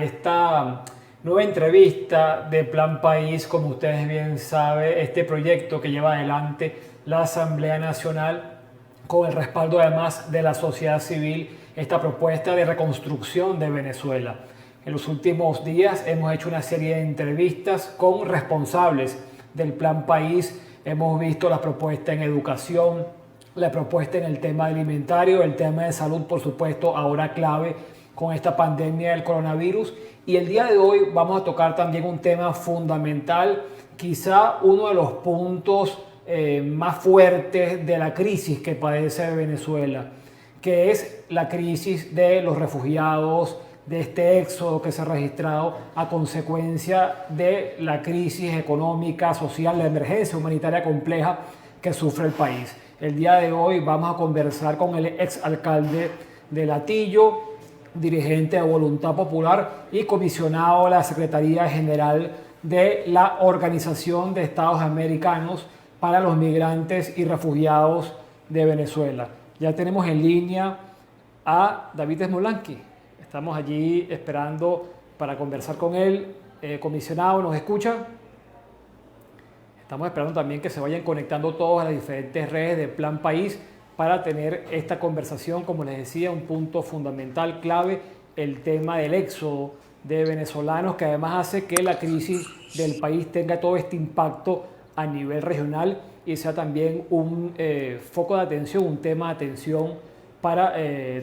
Esta nueva entrevista de Plan País, como ustedes bien saben, este proyecto que lleva adelante la Asamblea Nacional con el respaldo además de la sociedad civil, esta propuesta de reconstrucción de Venezuela. En los últimos días hemos hecho una serie de entrevistas con responsables del Plan País. Hemos visto la propuesta en educación, la propuesta en el tema alimentario, el tema de salud, por supuesto, ahora clave con esta pandemia del coronavirus. Y el día de hoy vamos a tocar también un tema fundamental, quizá uno de los puntos más fuertes de la crisis que padece Venezuela, que es la crisis de los refugiados, de este éxodo que se ha registrado a consecuencia de la crisis económica, social, la emergencia humanitaria compleja que sufre el país. El día de hoy vamos a conversar con el exalcalde de Latillo, dirigente de Voluntad Popular y comisionado de la Secretaría General de la Organización de Estados Americanos para los Migrantes y Refugiados de Venezuela. Ya tenemos en línea a David Smolanski. Estamos allí esperando para conversar con él. Comisionado, ¿nos escucha? Estamos esperando también que se vayan conectando todos a las diferentes redes de Plan País para tener esta conversación, como les decía, un punto fundamental, clave, el tema del éxodo de venezolanos, que además hace que la crisis del país tenga todo este impacto a nivel regional y sea también un foco de atención, un tema de atención para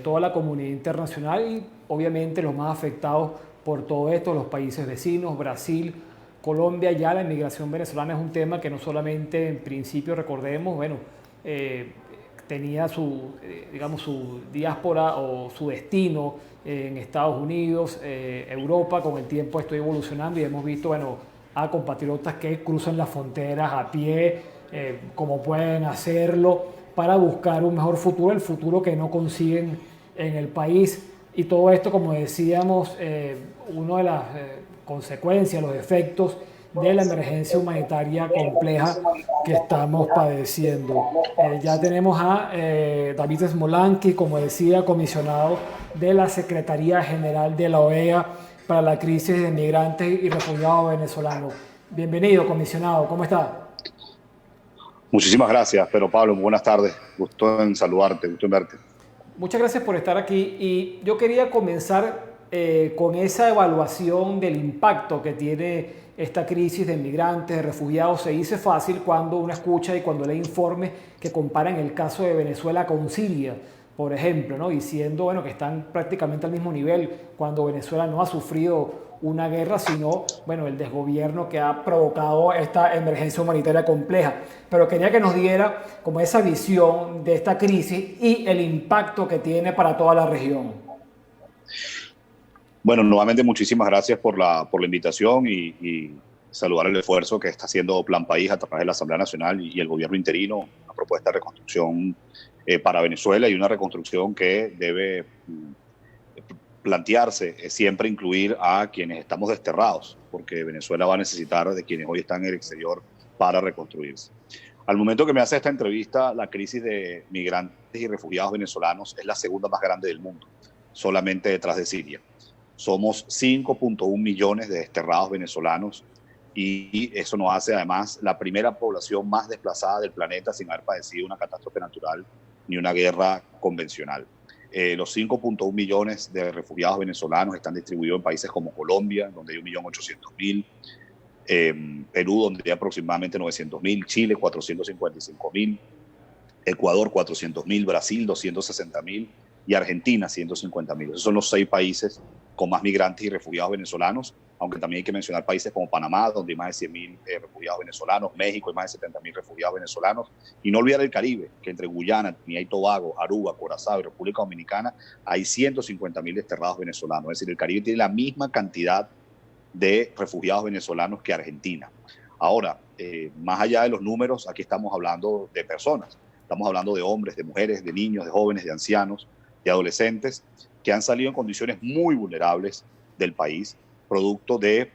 toda la comunidad internacional y obviamente los más afectados por todo esto, los países vecinos, Brasil, Colombia. Ya la inmigración venezolana es un tema que no solamente en principio, recordemos, tenía digamos, su diáspora o su destino en Estados Unidos, Europa. Con el tiempo esto evolucionando y hemos visto, a compatriotas que cruzan las fronteras a pie, como pueden hacerlo para buscar un mejor futuro, el futuro que no consiguen en el país. Y todo esto, como decíamos, una de las consecuencias, los efectos de la emergencia humanitaria compleja que estamos padeciendo. Ya tenemos a David Smolanski, como decía, comisionado de la Secretaría General de la OEA para la crisis de migrantes y refugiados venezolanos. Bienvenido, comisionado, ¿cómo está? Muchísimas gracias, Pedro Pablo. Buenas tardes. Gusto en saludarte, gusto en verte. Muchas gracias por estar aquí y yo quería comenzar con esa evaluación del impacto que tiene esta crisis de migrantes, de refugiados. Se dice fácil cuando uno escucha y cuando lee informes que comparan el caso de Venezuela con Siria, por ejemplo, ¿no? Diciendo que están prácticamente al mismo nivel cuando Venezuela no ha sufrido una guerra, sino el desgobierno que ha provocado esta emergencia humanitaria compleja. Pero quería que nos diera como esa visión de esta crisis y el impacto que tiene para toda la región. Bueno, nuevamente muchísimas gracias por la invitación y saludar el esfuerzo que está haciendo Plan País a través de la Asamblea Nacional y el gobierno interino, una propuesta de reconstrucción para Venezuela y una reconstrucción que debe plantearse siempre incluir a quienes estamos desterrados, porque Venezuela va a necesitar de quienes hoy están en el exterior para reconstruirse. Al momento que me hace esta entrevista, la crisis de migrantes y refugiados venezolanos es la segunda más grande del mundo, solamente detrás de Siria. Somos 5.1 millones de desterrados venezolanos y eso nos hace además la primera población más desplazada del planeta sin haber padecido una catástrofe natural ni una guerra convencional. Los 5.1 millones de refugiados venezolanos están distribuidos en países como Colombia, donde hay 1.800.000, Perú, donde hay aproximadamente 900.000, Chile, 455.000, Ecuador, 400.000, Brasil, 260.000 y Argentina, 150.000. Esos son los 6 países con más migrantes y refugiados venezolanos, aunque también hay que mencionar países como Panamá, donde hay más de 100.000 refugiados venezolanos, México hay más de 70.000 refugiados venezolanos, y no olvidar el Caribe, que entre Guyana, Trinidad y Tobago, Aruba, Curazao y República Dominicana hay 150.000 desterrados venezolanos. Es decir, el Caribe tiene la misma cantidad de refugiados venezolanos que Argentina. Ahora, más allá de los números, aquí estamos hablando de personas. Estamos hablando de hombres, de mujeres, de niños, de jóvenes, de ancianos, de adolescentes que han salido en condiciones muy vulnerables del país, producto de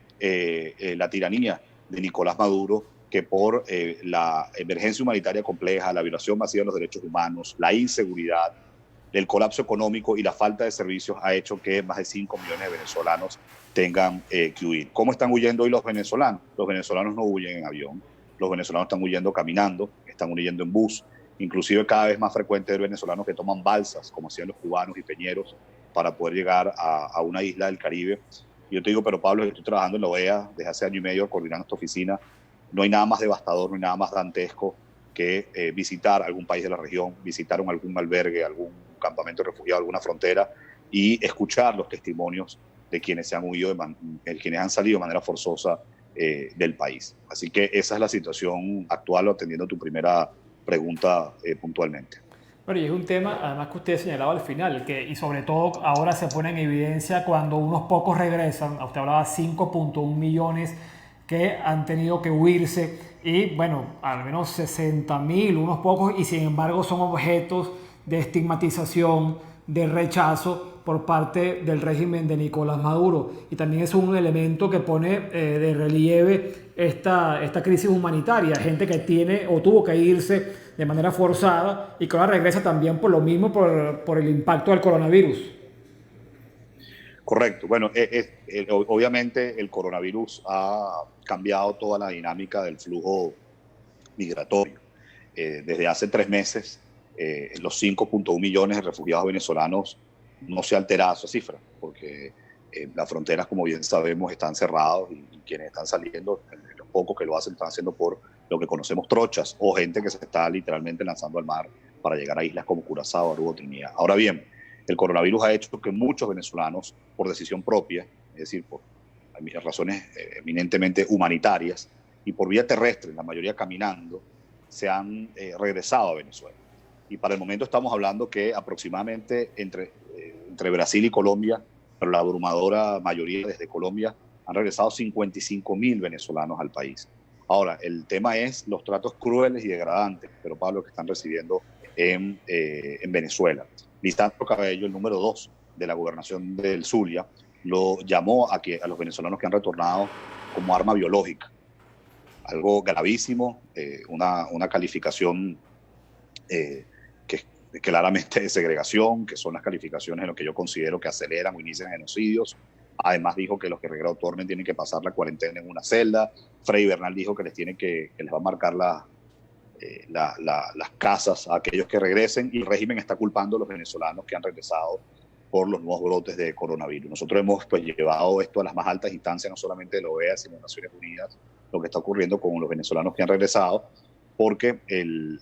la tiranía de Nicolás Maduro, que por la emergencia humanitaria compleja, la violación masiva de los derechos humanos, la inseguridad, el colapso económico y la falta de servicios ha hecho que más de 5 millones de venezolanos tengan que huir. ¿Cómo están huyendo hoy los venezolanos? Los venezolanos no huyen en avión, los venezolanos están huyendo caminando, están huyendo en bus, inclusive cada vez más frecuente ver venezolanos que toman balsas, como hacían los cubanos y peñeros, para poder llegar a una isla del Caribe. Y yo te digo, pero Pablo, estoy trabajando en la OEA desde hace año y medio coordinando esta oficina. No hay nada más devastador, no hay nada más dantesco que visitar algún país de la región, visitar algún albergue, algún campamento de refugiados, alguna frontera y escuchar los testimonios de quienes se han huido, quienes han salido de manera forzosa del país. Así que esa es la situación actual, atendiendo tu primera pregunta puntualmente. Bueno, y es un tema, además que usted señalaba al final, y sobre todo ahora se pone en evidencia cuando unos pocos regresan, usted hablaba 5.1 millones que han tenido que huirse, y bueno, al menos 60.000, unos pocos, y sin embargo son objetos de estigmatización, de rechazo por parte del régimen de Nicolás Maduro. Y también es un elemento que pone de relieve esta crisis humanitaria, gente que tiene o tuvo que irse de manera forzada y que ahora regresa también por lo mismo, por el impacto del coronavirus. Correcto. Bueno, obviamente el coronavirus ha cambiado toda la dinámica del flujo migratorio. Desde hace 3 meses, los 5.1 millones de refugiados venezolanos no se ha alterado esa cifra, porque las fronteras, como bien sabemos, están cerradas y quienes están saliendo, los pocos que lo hacen, están haciendo por lo que conocemos trochas o gente que se está literalmente lanzando al mar para llegar a islas como Curazao, Aruba o Trinidad. Ahora bien, el coronavirus ha hecho que muchos venezolanos, por decisión propia, es decir, por razones eminentemente humanitarias y por vía terrestre, la mayoría caminando, se han regresado a Venezuela. Y para el momento estamos hablando que aproximadamente entre Brasil y Colombia, pero la abrumadora mayoría desde Colombia, han regresado 55.000 venezolanos al país. Ahora, el tema es los tratos crueles y degradantes, pero Pablo, que están recibiendo en Venezuela. Lisandro Cabello, el número 2 de la gobernación del Zulia, lo llamó a los venezolanos que han retornado como arma biológica. Algo gravísimo, una calificación que claramente de segregación, que son las calificaciones en lo que yo considero que aceleran o inician genocidios. Además dijo que los que retornen tienen que pasar la cuarentena en una celda. Frei Bernal dijo que les va a marcar las casas a aquellos que regresen, y el régimen está culpando a los venezolanos que han regresado por los nuevos brotes de coronavirus. Nosotros hemos llevado esto a las más altas instancias, no solamente de la OEA, sino de Naciones Unidas, lo que está ocurriendo con los venezolanos que han regresado, porque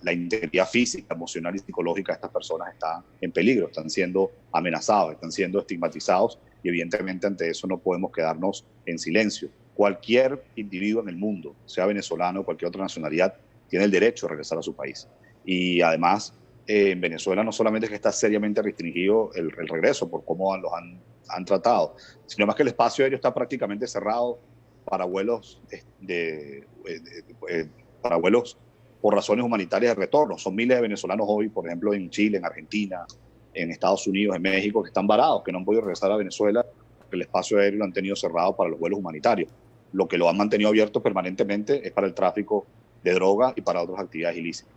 la integridad física, emocional y psicológica de estas personas está en peligro, están siendo amenazados, están siendo estigmatizados, y evidentemente ante eso no podemos quedarnos en silencio. Cualquier individuo en el mundo, sea venezolano o cualquier otra nacionalidad, tiene el derecho a regresar a su país. Y además, en Venezuela no solamente es que está seriamente restringido el regreso por cómo los han tratado, sino más que el espacio aéreo está prácticamente cerrado para vuelos por razones humanitarias de retorno. Son miles de venezolanos hoy, por ejemplo, en Chile, en Argentina, en Estados Unidos, en México, que están varados, que no han podido regresar a Venezuela porque el espacio aéreo lo han tenido cerrado para los vuelos humanitarios. Lo que lo han mantenido abierto permanentemente es para el tráfico de drogas y para otras actividades ilícitas.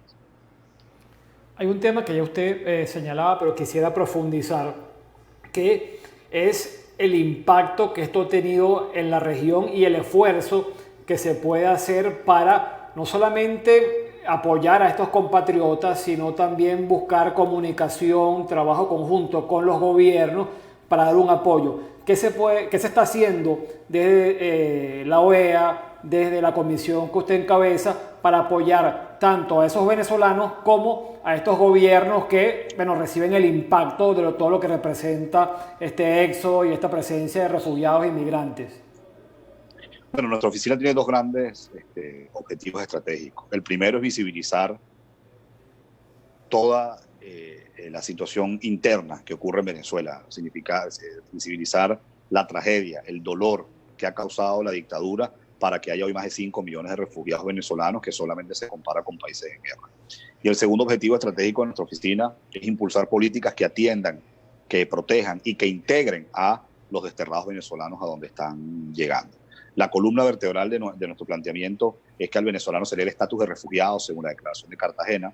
Hay un tema que ya usted señalaba, pero quisiera profundizar, que es el impacto que esto ha tenido en la región y el esfuerzo que se puede hacer para no solamente apoyar a estos compatriotas, sino también buscar comunicación, trabajo conjunto con los gobiernos para dar un apoyo. ¿Qué se está haciendo desde la OEA, desde la comisión que usted encabeza, para apoyar tanto a esos venezolanos como a estos gobiernos que reciben el impacto de todo lo que representa este éxodo y esta presencia de refugiados e inmigrantes? Bueno, nuestra oficina tiene 2 grandes objetivos estratégicos. El primero es visibilizar toda la situación interna que ocurre en Venezuela, significa visibilizar la tragedia, el dolor que ha causado la dictadura para que haya hoy más de 5 millones de refugiados venezolanos, que solamente se compara con países en guerra. Y el segundo objetivo estratégico de nuestra oficina es impulsar políticas que atiendan, que protejan y que integren a los desterrados venezolanos a donde están llegando. La columna vertebral de nuestro planteamiento es que al venezolano se le dé el estatus de refugiado según la Declaración de Cartagena.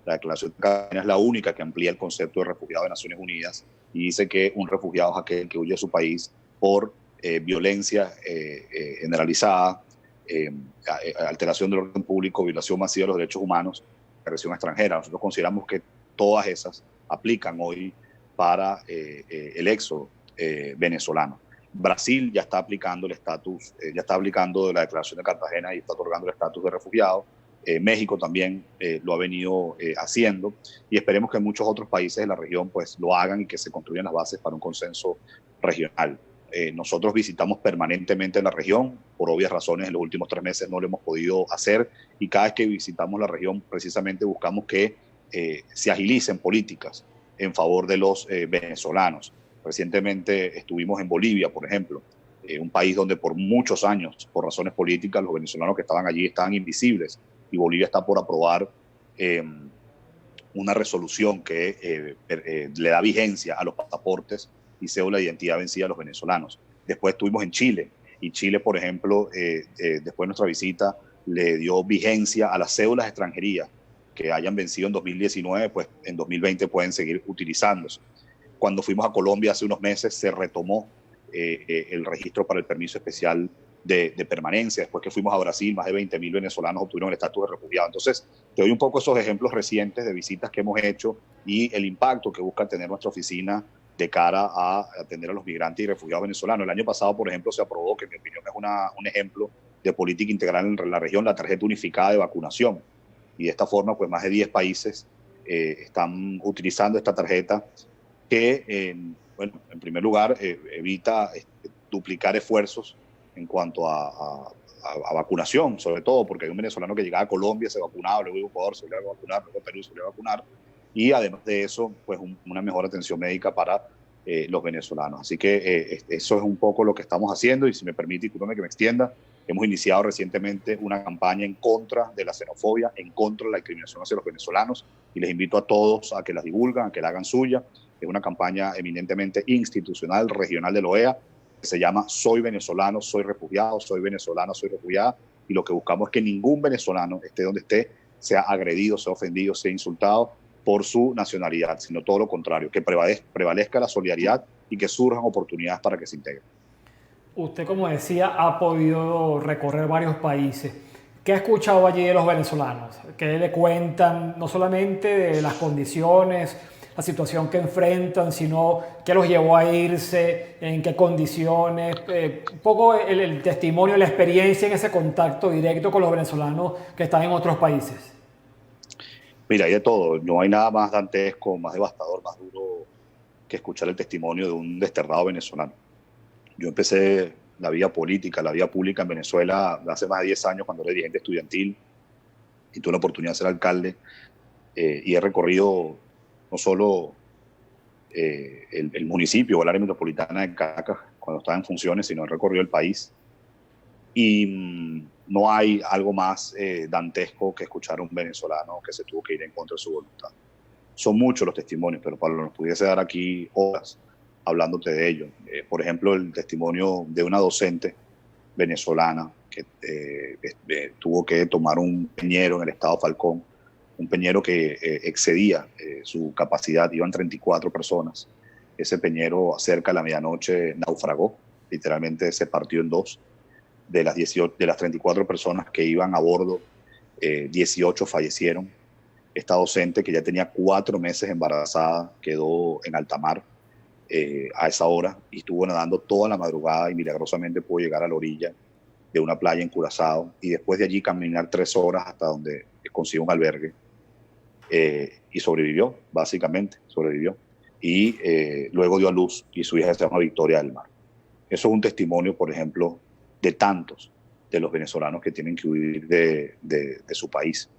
La Declaración de Cartagena es la única que amplía el concepto de refugiado de Naciones Unidas y dice que un refugiado es aquel que huye de su país por violencia generalizada, alteración del orden público, violación masiva de los derechos humanos, agresión extranjera. Nosotros consideramos que todas esas aplican hoy para el éxodo venezolano. Brasil ya está aplicando el estatus, ya está aplicando de la Declaración de Cartagena y está otorgando el estatus de refugiado. México también lo ha venido haciendo, y esperemos que muchos otros países de la región pues lo hagan y que se construyan las bases para un consenso regional. Nosotros visitamos permanentemente la región, por obvias razones en los últimos 3 meses no lo hemos podido hacer, y cada vez que visitamos la región precisamente buscamos que se agilicen políticas en favor de los venezolanos. Recientemente estuvimos en Bolivia, por ejemplo, un país donde por muchos años, por razones políticas, los venezolanos que estaban allí estaban invisibles, y Bolivia está por aprobar una resolución que le da vigencia a los pasaportes y cédula de identidad vencida a los venezolanos. Después estuvimos en Chile, y Chile, por ejemplo, después de nuestra visita, le dio vigencia a las cédulas de extranjería que hayan vencido en 2019, pues en 2020 pueden seguir utilizándose. Cuando fuimos a Colombia hace unos meses, se retomó el registro para el permiso especial de permanencia. Después que fuimos a Brasil, más de 20.000 venezolanos obtuvieron el estatus de refugiado. Entonces, te doy un poco esos ejemplos recientes de visitas que hemos hecho y el impacto que busca tener nuestra oficina de cara a atender a los migrantes y refugiados venezolanos. El año pasado, por ejemplo, se aprobó, que en mi opinión es un ejemplo de política integral en la región, la tarjeta unificada de vacunación. Y de esta forma, pues más de 10 países están utilizando esta tarjeta que, bueno, en primer lugar, evita duplicar esfuerzos en cuanto a vacunación, sobre todo porque hay un venezolano que llegaba a Colombia, se vacunaba, luego a Ecuador se volvió a vacunar, luego a Perú se volvió a vacunar, y además de eso, pues una mejor atención médica para los venezolanos. Así que eso es un poco lo que estamos haciendo, y si me permite, discúlpame que me extienda, hemos iniciado recientemente una campaña en contra de la xenofobia, en contra de la discriminación hacia los venezolanos, y les invito a todos a que la divulguen, a que la hagan suya. Es una campaña eminentemente institucional, regional de la OEA, que se llama Soy venezolano, soy refugiado, soy venezolana, soy refugiada, y lo que buscamos es que ningún venezolano, esté donde esté, sea agredido, sea ofendido, sea insultado por su nacionalidad, sino todo lo contrario, que prevalezca la solidaridad y que surjan oportunidades para que se integren. Usted, como decía, ha podido recorrer varios países. ¿Qué ha escuchado allí de los venezolanos? ¿Qué le cuentan no solamente de las condiciones, la situación que enfrentan, sino qué los llevó a irse, en qué condiciones? Un poco el testimonio, la experiencia en ese contacto directo con los venezolanos que están en otros países. Mira, hay de todo. No hay nada más dantesco, más devastador, más duro que escuchar el testimonio de un desterrado venezolano. Yo empecé la vida política, la vida pública en Venezuela hace más de 10 años, cuando era dirigente estudiantil, y tuve la oportunidad de ser alcalde, y he recorrido no solo el municipio o el área metropolitana de Caracas cuando estaba en funciones, sino he recorrido el país. Y no hay algo más dantesco que escuchar a un venezolano que se tuvo que ir en contra de su voluntad. Son muchos los testimonios, pero Pablo, nos pudiese dar aquí horas hablándote de ello. Por ejemplo, el testimonio de una docente venezolana que tuvo que tomar un peñero en el estado Falcón, un peñero que excedía su capacidad, iban 34 personas. Ese peñero cerca de la medianoche naufragó, literalmente se partió en dos. De las 34 personas que iban a bordo, 18 fallecieron. Esta docente, que ya tenía 4 meses embarazada, quedó en alta mar a esa hora y estuvo nadando toda la madrugada, y milagrosamente pudo llegar a la orilla de una playa en Curazao, y después de allí caminar 3 horas hasta donde consiguió un albergue, y sobrevivió, básicamente, sobrevivió. Y luego dio a luz, y su hija se llama Victoria del Mar. Eso es un testimonio, por ejemplo, de tantos de los venezolanos que tienen que huir de su país.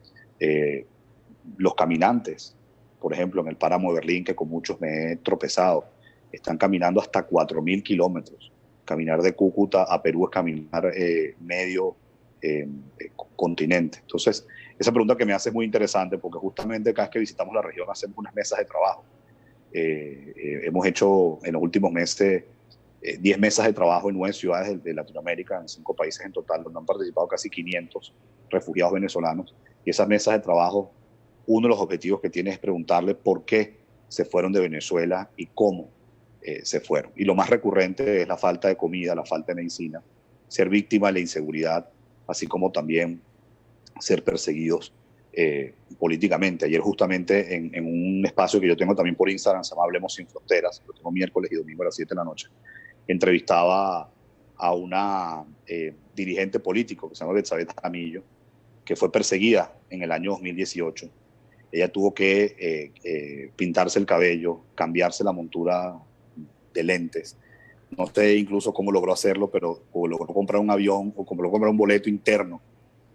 Los caminantes, por ejemplo, en el páramo de Berlín, que con muchos me he tropezado, están caminando hasta 4.000 kilómetros. Caminar de Cúcuta a Perú es caminar medio continente. Entonces, esa pregunta que me hace es muy interesante, porque justamente cada vez que visitamos la región hacemos unas mesas de trabajo. Hemos hecho en los últimos meses 10 mesas de trabajo en 9 ciudades de Latinoamérica, en 5 países en total, donde han participado casi 500 refugiados venezolanos. Y esas mesas de trabajo, uno de los objetivos que tiene es preguntarle por qué se fueron de Venezuela y cómo se fueron. Y lo más recurrente es la falta de comida, la falta de medicina, ser víctima de la inseguridad, así como también ser perseguidos políticamente. Ayer justamente en un espacio que yo tengo también por Instagram, se llama Hablemos Sin Fronteras, lo tengo miércoles y domingo a las 7 de la noche, entrevistaba a una dirigente político que se llama Betsabé Jaramillo, que fue perseguida en el año 2018. Ella tuvo que pintarse el cabello, cambiarse la montura de lentes. No sé incluso cómo logró hacerlo, pero logró comprar un avión o logró comprar un boleto interno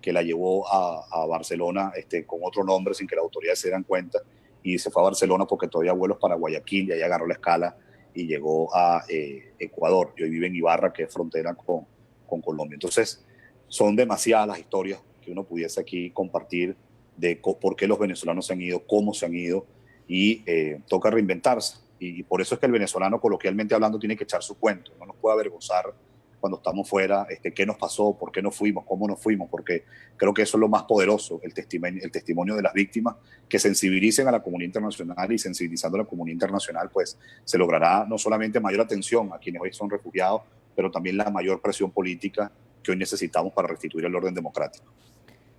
que la llevó a Barcelona con otro nombre sin que las autoridades se dieran cuenta, y se fue a Barcelona porque todavía hay vuelos para Guayaquil, y ahí agarró la escala y llegó a Ecuador, y hoy vive en Ibarra, que es frontera con Colombia. Entonces, son demasiadas las historias que uno pudiese aquí compartir de por qué los venezolanos se han ido, cómo se han ido, y toca reinventarse. Y por eso es que el venezolano, coloquialmente hablando, tiene que echar su cuento. No nos puede avergonzar cuando estamos fuera, qué nos pasó, por qué nos fuimos, cómo nos fuimos, porque creo que eso es lo más poderoso, el testimonio de las víctimas, que sensibilicen a la comunidad internacional, y sensibilizando a la comunidad internacional, pues se logrará no solamente mayor atención a quienes hoy son refugiados, pero también la mayor presión política que hoy necesitamos para restituir el orden democrático.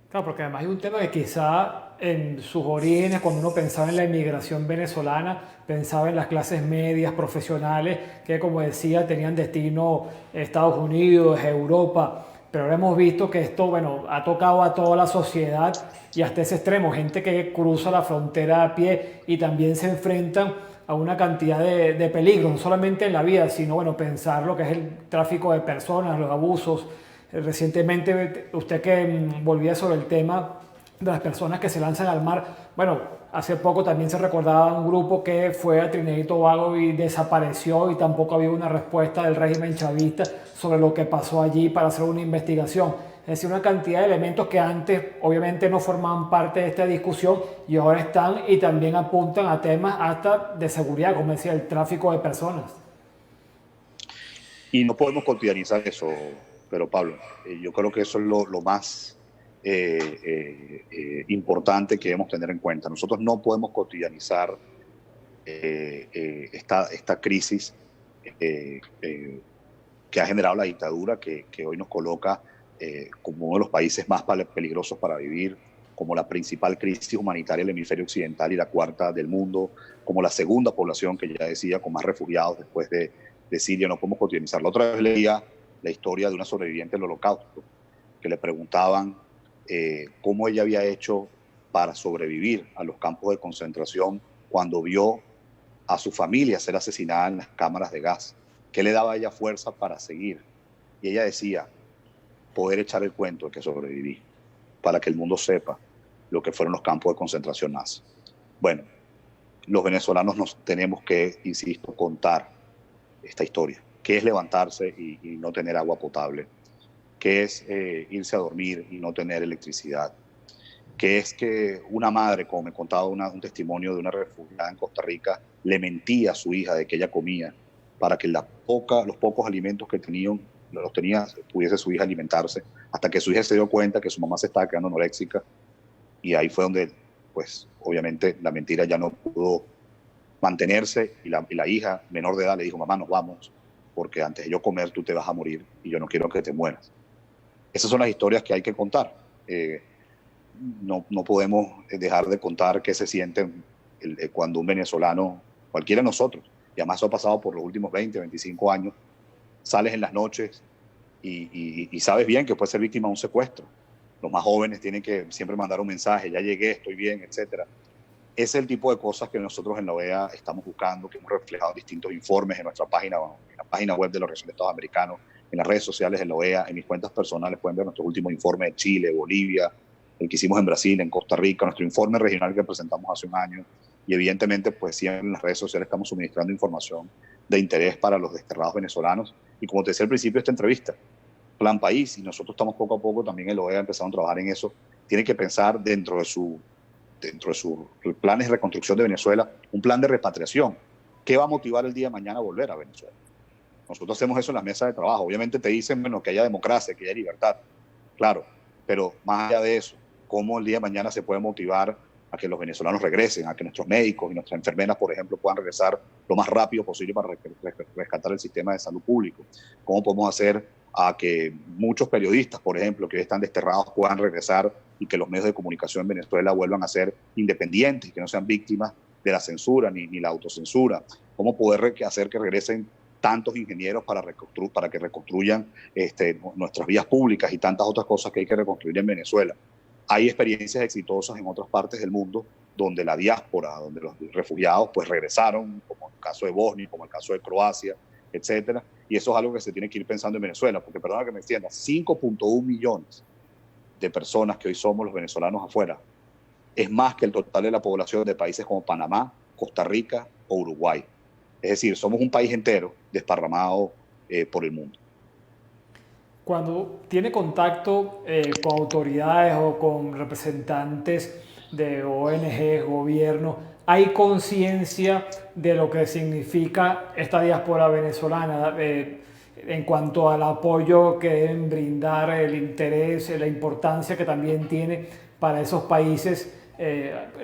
Claro, porque además hay un tema que quizá en sus orígenes, cuando uno pensaba en la inmigración venezolana, pensaba en las clases medias, profesionales, que como decía, tenían destino Estados Unidos, Europa, pero ahora hemos visto que esto, bueno, ha tocado a toda la sociedad y hasta ese extremo, gente que cruza la frontera a pie y también se enfrentan a una cantidad de peligros, no solamente en la vida, sino, bueno, pensar lo que es el tráfico de personas, los abusos. Recientemente, usted que volvía sobre el tema de las personas que se lanzan al mar, bueno, hace poco también se recordaba un grupo que fue a Trinidad y Tobago y desapareció, y tampoco había una respuesta del régimen chavista sobre lo que pasó allí para hacer una investigación. Es decir, una cantidad de elementos que antes obviamente no formaban parte de esta discusión y ahora están, y también apuntan a temas hasta de seguridad, como decía, el tráfico de personas. Y no podemos cotidianizar eso, pero Pablo, yo creo que eso es lo más importante que debemos tener en cuenta. Nosotros no podemos cotidianizar esta crisis que ha generado la dictadura, que hoy nos coloca como uno de los países más peligrosos para vivir, como la principal crisis humanitaria del hemisferio occidental y la cuarta del mundo, como la segunda población, que ya decía, con más refugiados después de Siria. No podemos cotidianizar. La otra vez leía la historia de una sobreviviente del Holocausto, que le preguntaban cómo ella había hecho para sobrevivir a los campos de concentración cuando vio a su familia ser asesinada en las cámaras de gas. ¿Qué le daba a ella fuerza para seguir? Y ella decía, poder echar el cuento de que sobreviví, para que el mundo sepa lo que fueron los campos de concentración nazis. Bueno, los venezolanos nos tenemos que, insisto, contar esta historia. ¿Qué es levantarse y no tener agua potable? ¿Qué es irse a dormir y no tener electricidad? ¿Qué es que una madre, como me contaba un testimonio de una refugiada en Costa Rica, le mentía a su hija de que ella comía para que los pocos alimentos que los tenía, pudiese su hija alimentarse, hasta que su hija se dio cuenta que su mamá se estaba quedando anoréxica, y ahí fue donde, pues, obviamente la mentira ya no pudo mantenerse, y la hija menor de edad le dijo, mamá, nos vamos, porque antes de yo comer tú te vas a morir y yo no quiero que te mueras. Esas son las historias que hay que contar. No podemos dejar de contar qué se siente cuando un venezolano, cualquiera de nosotros, y además eso ha pasado por los últimos 20, 25 años, sales en las noches y sabes bien que puedes ser víctima de un secuestro. Los más jóvenes tienen que siempre mandar un mensaje, ya llegué, estoy bien, etc. Ese es el tipo de cosas que nosotros en la OEA estamos buscando, que hemos reflejado en distintos informes en nuestra página, en la página web de la Organización de Estados Americanos, en las redes sociales de la OEA, en mis cuentas personales pueden ver nuestros últimos informes de Chile, Bolivia, el que hicimos en Brasil, en Costa Rica, nuestro informe regional que presentamos hace un año, y evidentemente pues siempre en las redes sociales estamos suministrando información de interés para los desterrados venezolanos. Y como te decía al principio de esta entrevista, Plan País, y nosotros estamos poco a poco también en la OEA empezando a trabajar en eso, tiene que pensar dentro de sus planes de reconstrucción de Venezuela, un plan de repatriación. ¿Qué va a motivar el día de mañana a volver a Venezuela? Nosotros hacemos eso en las mesas de trabajo. Obviamente te dicen, bueno, que haya democracia, que haya libertad, claro, pero más allá de eso, ¿cómo el día de mañana se puede motivar a que los venezolanos regresen, a que nuestros médicos y nuestras enfermeras, por ejemplo, puedan regresar lo más rápido posible para rescatar el sistema de salud público. ¿Cómo podemos hacer a que muchos periodistas, por ejemplo, que hoy están desterrados, puedan regresar y que los medios de comunicación en Venezuela vuelvan a ser independientes y que no sean víctimas de la censura ni la autocensura? ¿Cómo poder hacer que regresen tantos ingenieros para que reconstruyan nuestras vías públicas y tantas otras cosas que hay que reconstruir en Venezuela? Hay experiencias exitosas en otras partes del mundo donde la diáspora, donde los refugiados pues regresaron, como el caso de Bosnia, como el caso de Croacia, etcétera. Y eso es algo que se tiene que ir pensando en Venezuela, porque perdona que me extienda, 5.1 millones de personas que hoy somos los venezolanos afuera es más que el total de la población de países como Panamá, Costa Rica o Uruguay. Es decir, somos un país entero desparramado por el mundo. Cuando tiene contacto con autoridades o con representantes de ONG, gobierno, ¿hay conciencia de lo que significa esta diáspora venezolana en cuanto al apoyo que deben brindar, el interés, la importancia que también tiene para esos países?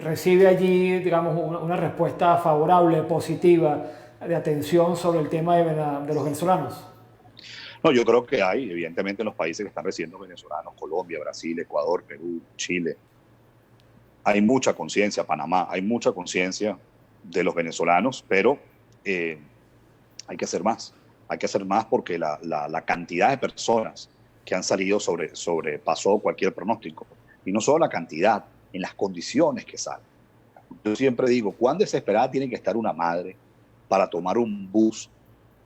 ¿Recibe allí, digamos, una respuesta favorable, positiva, de atención sobre el tema de los venezolanos? No, yo creo que hay, evidentemente, en los países que están recibiendo venezolanos, Colombia, Brasil, Ecuador, Perú, Chile, hay mucha conciencia, Panamá, hay mucha conciencia de los venezolanos, pero hay que hacer más. Hay que hacer más porque la cantidad de personas que han salido sobrepasó cualquier pronóstico. Y no solo la cantidad, en las condiciones que salen. Yo siempre digo, ¿cuán desesperada tiene que estar una madre para tomar un bus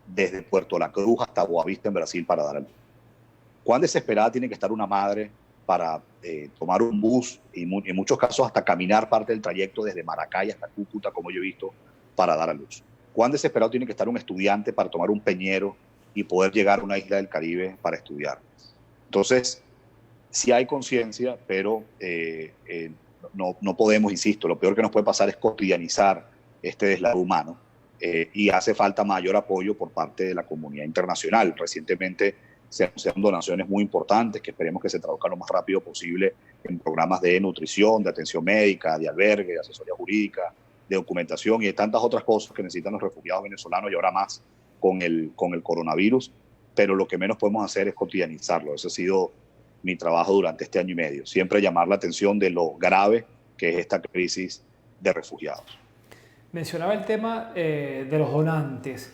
desde Puerto La Cruz hasta Boavista en Brasil para dar a luz? ¿Cuán desesperada tiene que estar una madre para tomar un bus y en muchos casos hasta caminar parte del trayecto desde Maracay hasta Cúcuta, como yo he visto, para dar a luz? ¿Cuán desesperado tiene que estar un estudiante para tomar un peñero y poder llegar a una isla del Caribe para estudiar? Entonces, sí hay conciencia, pero no podemos, insisto, lo peor que nos puede pasar es cotidianizar este deslave humano. Y hace falta mayor apoyo por parte de la comunidad internacional. Recientemente se anunciaron donaciones muy importantes que esperemos que se traduzcan lo más rápido posible en programas de nutrición, de atención médica, de albergue, de asesoría jurídica, de documentación y de tantas otras cosas que necesitan los refugiados venezolanos y ahora más con el coronavirus. Pero lo que menos podemos hacer es cotidianizarlo. Ese ha sido mi trabajo durante este año y medio. Siempre llamar la atención de lo grave que es esta crisis de refugiados. Mencionaba el tema de los donantes.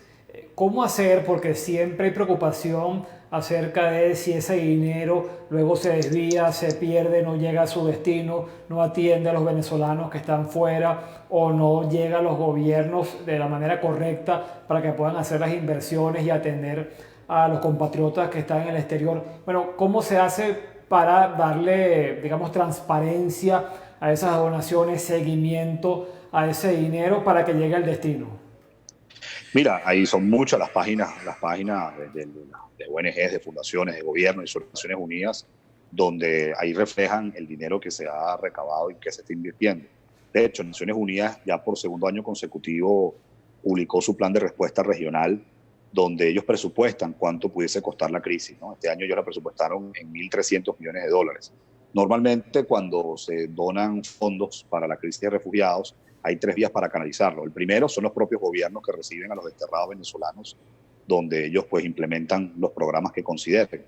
¿Cómo hacer? Porque siempre hay preocupación acerca de si ese dinero luego se desvía, se pierde, no llega a su destino, no atiende a los venezolanos que están fuera o no llega a los gobiernos de la manera correcta para que puedan hacer las inversiones y atender a los compatriotas que están en el exterior. Bueno, ¿cómo se hace para darle, digamos, transparencia a esas donaciones, seguimiento a ese dinero para que llegue al destino? Mira, ahí son muchas las páginas de ONGs, de fundaciones, de gobiernos y de Naciones Unidas, donde ahí reflejan el dinero que se ha recabado y que se está invirtiendo. De hecho, Naciones Unidas ya por segundo año consecutivo publicó su plan de respuesta regional, donde ellos presupuestan cuánto pudiese costar la crisis, ¿no? Este año ellos la presupuestaron en 1.300 millones de dólares. Normalmente cuando se donan fondos para la crisis de refugiados, hay tres vías para canalizarlo. El primero son los propios gobiernos que reciben a los desterrados venezolanos, donde ellos pues implementan los programas que consideren.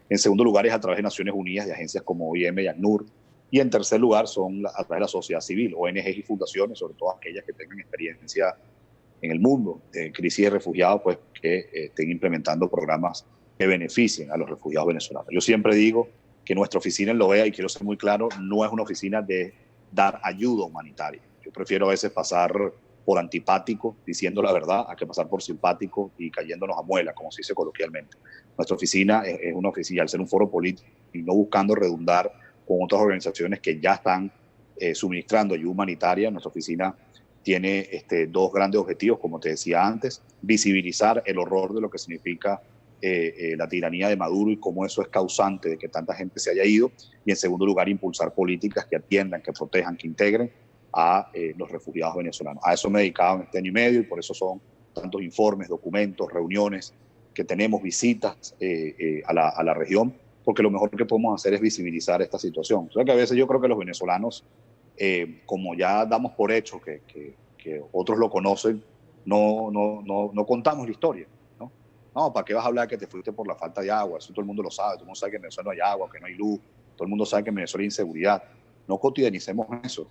En segundo lugar es a través de Naciones Unidas, de agencias como OIM y ACNUR. Y en tercer lugar son a través de la sociedad civil, ONGs y fundaciones, sobre todo aquellas que tengan experiencia en el mundo de crisis de refugiados, pues que estén implementando programas que beneficien a los refugiados venezolanos. Yo siempre digo que nuestra oficina en Lovea, y quiero ser muy claro, no es una oficina de dar ayuda humanitaria. Yo prefiero a veces pasar por antipático, diciendo la verdad, a que pasar por simpático y cayéndonos a muela, como se dice coloquialmente. Nuestra oficina es una oficina, al ser un foro político y no buscando redundar con otras organizaciones que ya están suministrando ayuda humanitaria, nuestra oficina tiene dos grandes objetivos, como te decía antes: visibilizar el horror de lo que significa la tiranía de Maduro y cómo eso es causante de que tanta gente se haya ido, y en segundo lugar impulsar políticas que atiendan, que protejan, que integren a los refugiados venezolanos. A eso me he dedicado en este año y medio y por eso son tantos informes, documentos, reuniones que tenemos, visitas a la región, porque lo mejor que podemos hacer es visibilizar esta situación. O sea que a veces yo creo que los venezolanos como ya damos por hecho que otros lo conocen, no contamos la historia, ¿no? No, ¿para qué vas a hablar que te fuiste por la falta de agua? Eso todo el mundo lo sabe, todo el mundo sabe que en Venezuela no hay agua, que no hay luz, todo el mundo sabe que en Venezuela hay inseguridad. No cotidianicemos eso.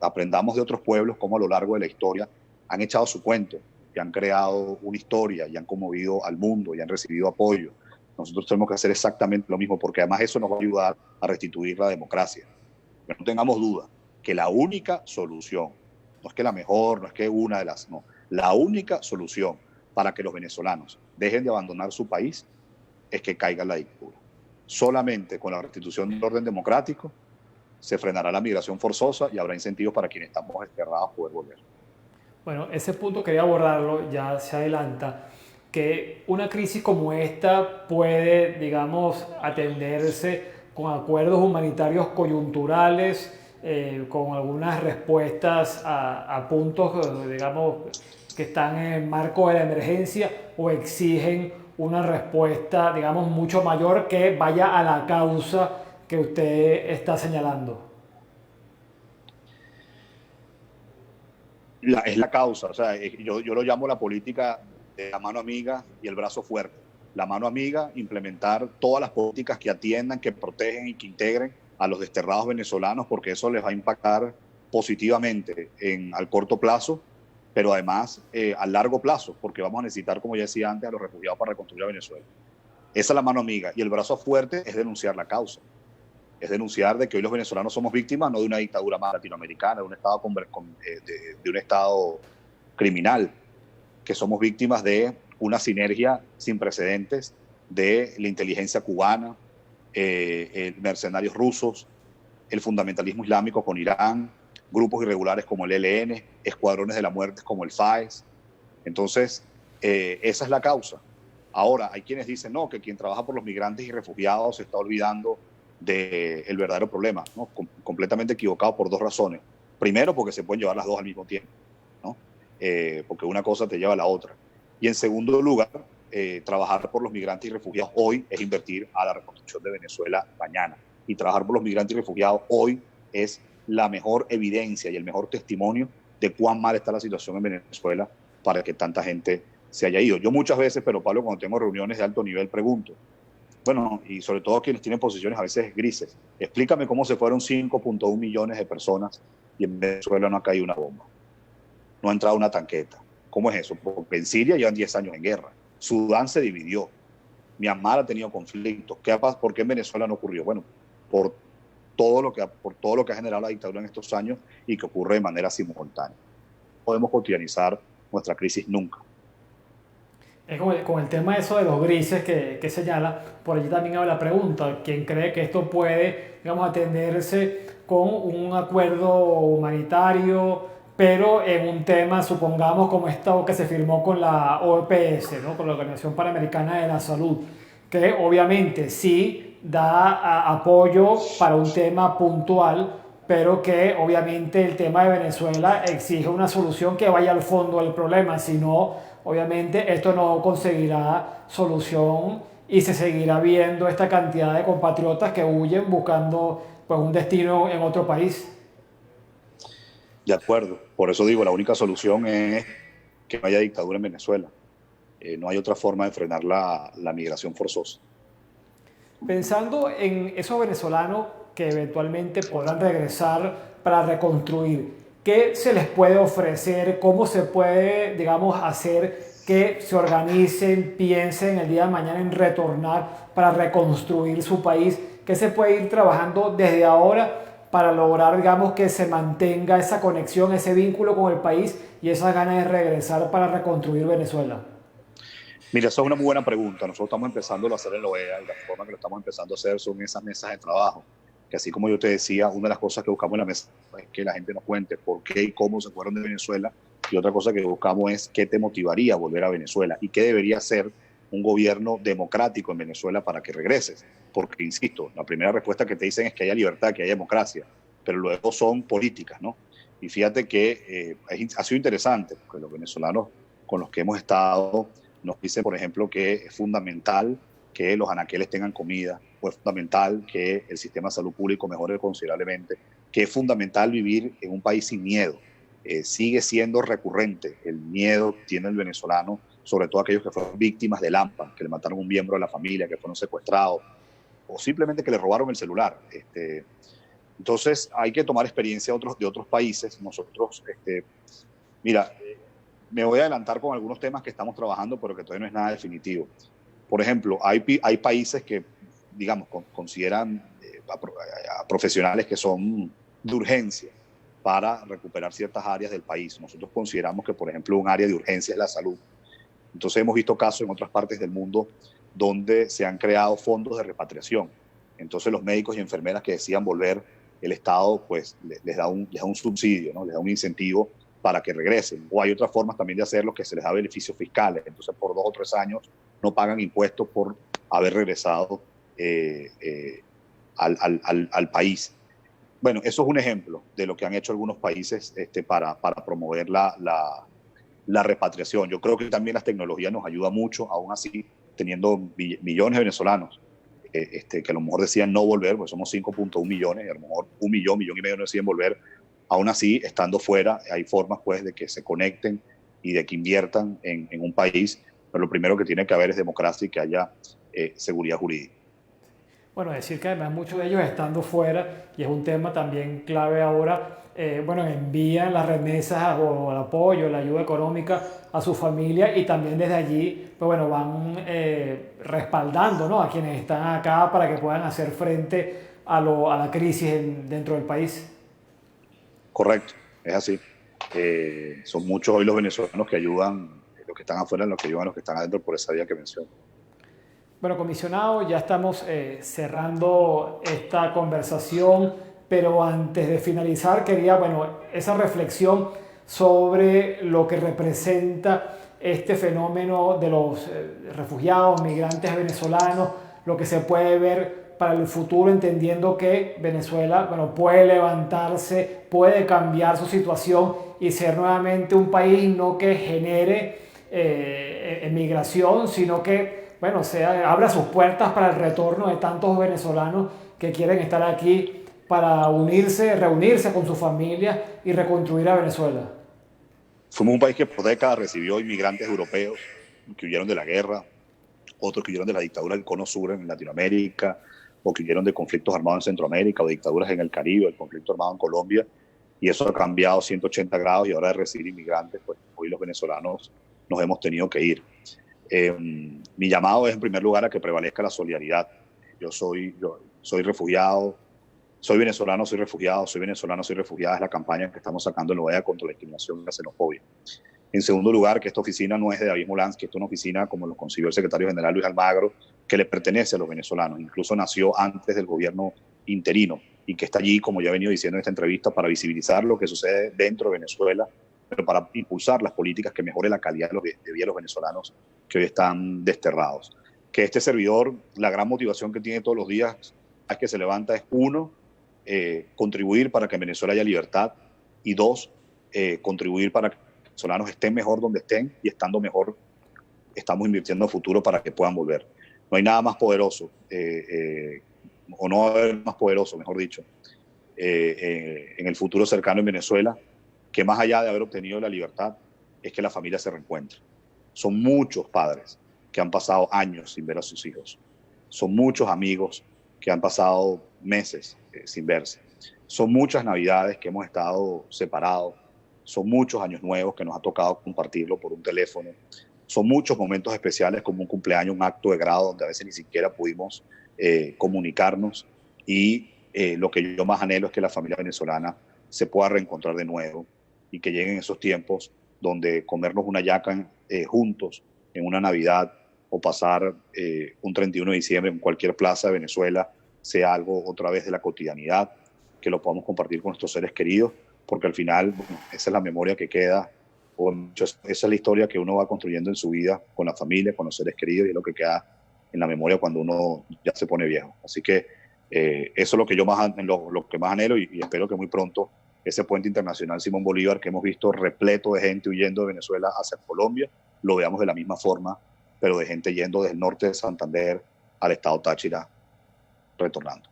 Aprendamos de otros pueblos cómo a lo largo de la historia han echado su cuento y han creado una historia y han conmovido al mundo y han recibido apoyo. Nosotros tenemos que hacer exactamente lo mismo, porque además eso nos va a ayudar a restituir la democracia. Pero no tengamos duda que la única solución, no es que la mejor, no es que una de las, no, la única solución para que los venezolanos dejen de abandonar su país es que caiga la dictadura. Solamente con la restitución del orden democrático se frenará la migración forzosa y habrá incentivos para quienes estamos desterrados poder volver. Bueno, ese punto quería abordarlo, ya se adelanta, que una crisis como esta puede, digamos, atenderse con acuerdos humanitarios coyunturales, con algunas respuestas a puntos, digamos, que están en el marco de la emergencia o exigen una respuesta, digamos, mucho mayor que vaya a la causa que usted está señalando. Es la causa, o sea, yo lo llamo la política de la mano amiga y el brazo fuerte. La mano amiga, implementar todas las políticas que atiendan, que protegen y que integren a los desterrados venezolanos, porque eso les va a impactar positivamente al corto plazo, pero además a largo plazo, porque vamos a necesitar, como ya decía antes, a los refugiados para reconstruir a Venezuela. Esa es la mano amiga. Y el brazo fuerte es denunciar la causa. Es denunciar de que hoy los venezolanos somos víctimas no de una dictadura más latinoamericana, de un estado, de un estado criminal, que somos víctimas de una sinergia sin precedentes de la inteligencia cubana, mercenarios rusos, el fundamentalismo islámico con Irán, grupos irregulares como el ELN, escuadrones de la muerte como el FAES. Entonces, esa es la causa. Ahora, hay quienes dicen, no, que quien trabaja por los migrantes y refugiados se está olvidando del verdadero problema, ¿no? Completamente equivocado por dos razones. Primero, porque se pueden llevar las dos al mismo tiempo, ¿no? Porque una cosa te lleva a la otra. Y en segundo lugar, trabajar por los migrantes y refugiados hoy es invertir a la reconstrucción de Venezuela mañana. Y trabajar por los migrantes y refugiados hoy es la mejor evidencia y el mejor testimonio de cuán mal está la situación en Venezuela para que tanta gente se haya ido. Yo muchas veces, pero Pablo, cuando tengo reuniones de alto nivel, pregunto, bueno, y sobre todo quienes tienen posiciones a veces grises, explícame cómo se fueron 5.1 millones de personas y en Venezuela no ha caído una bomba, no ha entrado una tanqueta. ¿Cómo es eso? Porque en Siria llevan 10 años en guerra, Sudán se dividió, Myanmar ha tenido conflictos. ¿Por qué en Venezuela no ocurrió? Bueno, por todo lo que ha generado la dictadura en estos años y que ocurre de manera simultánea. No podemos cotidianizar nuestra crisis nunca. Es con el tema eso de los grises que señala, por allí también hago la pregunta, ¿quién cree que esto puede, digamos, atenderse con un acuerdo humanitario, pero en un tema, supongamos, como esto que se firmó con la OPS, ¿no? Con la Organización Panamericana de la Salud, que obviamente sí da apoyo para un tema puntual, pero que obviamente el tema de Venezuela exige una solución que vaya al fondo del problema, si no, obviamente esto no conseguirá solución y se seguirá viendo esta cantidad de compatriotas que huyen buscando pues, un destino en otro país. De acuerdo, por eso digo, la única solución es que no haya dictadura en Venezuela. No hay otra forma de frenar la migración forzosa. Pensando en esos venezolanos que eventualmente podrán regresar para reconstruir, ¿qué se les puede ofrecer? ¿Cómo se puede, digamos, hacer que se organicen, piensen el día de mañana en retornar para reconstruir su país? ¿Qué se puede ir trabajando desde ahora para lograr, digamos, que se mantenga esa conexión, ese vínculo con el país y esas ganas de regresar para reconstruir Venezuela? Mira, esa es una muy buena pregunta. Nosotros estamos empezando a hacer en la OEA y la forma que lo estamos empezando a hacer son esas mesas de trabajo. Que así como yo te decía, una de las cosas que buscamos en la mesa es que la gente nos cuente por qué y cómo se fueron de Venezuela. Y otra cosa que buscamos es qué te motivaría a volver a Venezuela y qué debería ser un gobierno democrático en Venezuela para que regreses. Porque, insisto, la primera respuesta que te dicen es que haya libertad, que haya democracia, pero luego son políticas, ¿no? Y fíjate que ha sido interesante, porque los venezolanos con los que hemos estado nos dicen, por ejemplo, que es fundamental que los anaqueles tengan comida, pues es fundamental que el sistema de salud público mejore considerablemente, que es fundamental vivir en un país sin miedo. Sigue siendo recurrente el miedo que tiene el venezolano, sobre todo aquellos que fueron víctimas del AMPA, que le mataron un miembro de la familia, que fueron secuestrados, o simplemente que le robaron el celular. Entonces hay que tomar experiencia de otros países. Nosotros, mira, me voy a adelantar con algunos temas que estamos trabajando, pero que todavía no es nada definitivo. Por ejemplo, hay países que, digamos, consideran a profesionales que son de urgencia para recuperar ciertas áreas del país. Nosotros consideramos que, por ejemplo, un área de urgencia es la salud. Entonces hemos visto casos en otras partes del mundo donde se han creado fondos de repatriación. Entonces los médicos y enfermeras que decidan volver, el Estado pues les da un subsidio, ¿no? Les da un incentivo para que regresen. O hay otras formas también de hacerlo, que se les da beneficios fiscales. Entonces por 2 o 3 años no pagan impuestos por haber regresado al país. Bueno, eso es un ejemplo de lo que han hecho algunos países para promover la repatriación. Yo creo que también las tecnologías nos ayudan mucho, aún así teniendo millones de venezolanos que a lo mejor decían no volver, pues somos 5.1 millones, y a lo mejor 1 millón, 1,5 millones no deciden volver. Aún así, estando fuera, hay formas pues de que se conecten y de que inviertan en un país, pero lo primero que tiene que haber es democracia y que haya seguridad jurídica. Bueno, decir que además muchos de ellos estando fuera, y es un tema también clave ahora, bueno, envían las remesas o el apoyo, la ayuda económica a su familia y también desde allí, pues bueno, van respaldando, ¿no?, a quienes están acá para que puedan hacer frente a la crisis dentro del país. Correcto, es así. Son muchos hoy los venezolanos que ayudan, los que están afuera, los que ayudan a los que están adentro por esa vía que menciono. Bueno, comisionado, ya estamos cerrando esta conversación, pero antes de finalizar quería, bueno, esa reflexión sobre lo que representa este fenómeno de los refugiados, migrantes venezolanos, lo que se puede ver para el futuro, entendiendo que Venezuela, bueno, puede levantarse, puede cambiar su situación y ser nuevamente un país no que genere emigración, sino que bueno, abra sus puertas para el retorno de tantos venezolanos que quieren estar aquí para reunirse con su familia y reconstruir a Venezuela. Fuimos un país que por décadas recibió inmigrantes europeos que huyeron de la guerra, otros que huyeron de la dictadura del Cono Sur en Latinoamérica, o que huyeron de conflictos armados en Centroamérica, o dictaduras en el Caribe, el conflicto armado en Colombia, y eso ha cambiado 180 grados, y ahora de recibir inmigrantes, pues hoy los venezolanos nos hemos tenido que ir. Mi llamado es en primer lugar a que prevalezca la solidaridad. Yo soy refugiado, soy venezolano, soy refugiado, soy venezolano, soy refugiada. Es la campaña que estamos sacando en la OEA contra la discriminación y la xenofobia. En segundo lugar, que esta oficina no es de David Molans, que esta es una oficina, como lo concibió el secretario general Luis Almagro, que le pertenece a los venezolanos. Incluso nació antes del gobierno interino y que está allí, como ya he venido diciendo en esta entrevista, para visibilizar lo que sucede dentro de Venezuela, pero para impulsar las políticas que mejoren la calidad de vida de los venezolanos que hoy están desterrados. Que este servidor, la gran motivación que tiene todos los días es que se levanta es, 1, contribuir para que en Venezuela haya libertad, y 2, contribuir para que los venezolanos estén mejor donde estén, y estando mejor estamos invirtiendo en futuro para que puedan volver. No hay nada más poderoso, o no va a haber más poderoso, mejor dicho, en el futuro cercano en Venezuela, que más allá de haber obtenido la libertad, es que la familia se reencuentre. Son muchos padres que han pasado años sin ver a sus hijos. Son muchos amigos que han pasado meses sin verse. Son muchas navidades que hemos estado separados. Son muchos años nuevos que nos ha tocado compartirlo por un teléfono. Son muchos momentos especiales como un cumpleaños, un acto de grado, donde a veces ni siquiera pudimos comunicarnos. Y lo que yo más anhelo es que la familia venezolana se pueda reencontrar de nuevo, y que lleguen esos tiempos donde comernos una yaca juntos en una Navidad, o pasar un 31 de diciembre en cualquier plaza de Venezuela, sea algo otra vez de la cotidianidad, que lo podamos compartir con nuestros seres queridos, porque al final, bueno, esa es la memoria que queda, o esa es la historia que uno va construyendo en su vida con la familia, con los seres queridos, y es lo que queda en la memoria cuando uno ya se pone viejo. Así que eso es lo que yo lo que más anhelo, y espero que muy pronto ese puente internacional Simón Bolívar, que hemos visto repleto de gente huyendo de Venezuela hacia Colombia, lo veamos de la misma forma, pero de gente yendo desde el norte de Santander al estado Táchira retornando.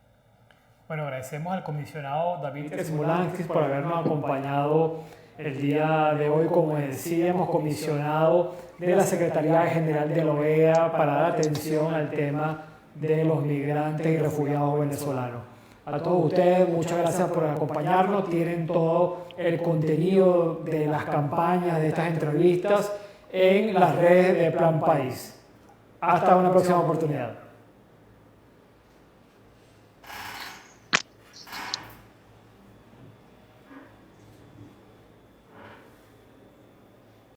Bueno, agradecemos al comisionado David Smolansky por habernos acompañado el día de hoy, como decíamos, comisionado de la Secretaría General de la OEA para dar atención al tema de los migrantes y refugiados venezolanos. A todos ustedes, muchas gracias por acompañarnos. Tienen todo el contenido de las campañas, de estas entrevistas, en las redes de Plan País. Hasta una próxima oportunidad.